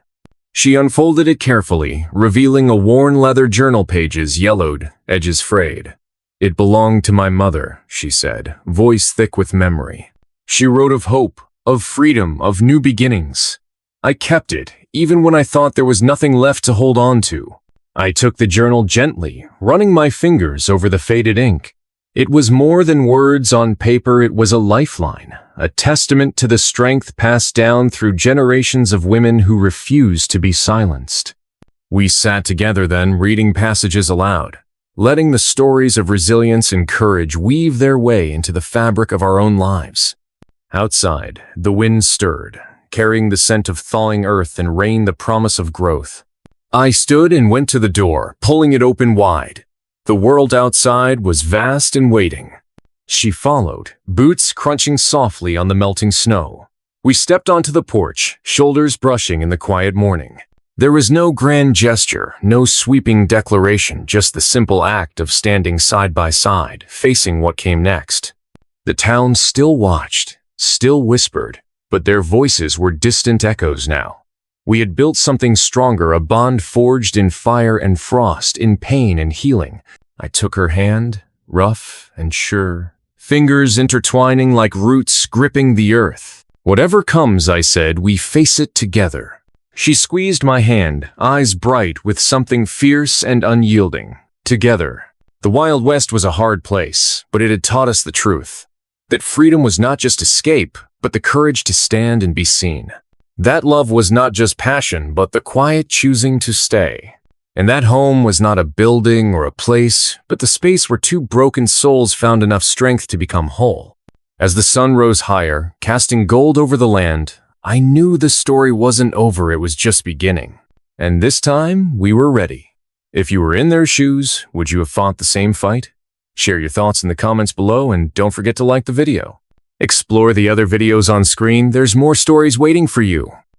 Speaker 1: She unfolded it carefully, revealing a worn leather journal, pages yellowed, edges frayed. It belonged to my mother, she said, voice thick with memory. She wrote of hope, of freedom, of new beginnings. I kept it, even when I thought there was nothing left to hold on to. I took the journal gently, running my fingers over the faded ink. It was more than words on paper, it was a lifeline, a testament to the strength passed down through generations of women who refused to be silenced. We sat together then, reading passages aloud, letting the stories of resilience and courage weave their way into the fabric of our own lives. Outside, the wind stirred, carrying the scent of thawing earth and rain, the promise of growth. I stood and went to the door, pulling it open wide. The world outside was vast and waiting. She followed, boots crunching softly on the melting snow. We stepped onto the porch, shoulders brushing in the quiet morning. There was no grand gesture, no sweeping declaration, just the simple act of standing side by side, facing what came next. The town still watched, still whispered, but their voices were distant echoes now. We had built something stronger, a bond forged in fire and frost, in pain and healing. I took her hand, rough and sure, fingers intertwining like roots gripping the earth. "Whatever comes," I said, "we face it together." She squeezed my hand, eyes bright with something fierce and unyielding. Together. The Wild West was a hard place, but it had taught us the truth. That freedom was not just escape, but the courage to stand and be seen. That love was not just passion, but the quiet choosing to stay. And that home was not a building or a place, but the space where two broken souls found enough strength to become whole. As the sun rose higher, casting gold over the land, I knew the story wasn't over, it was just beginning. And this time, we were ready. If you were in their shoes, would you have fought the same fight? Share your thoughts in the comments below and don't forget to like the video. Explore the other videos on screen, there's more stories waiting for you.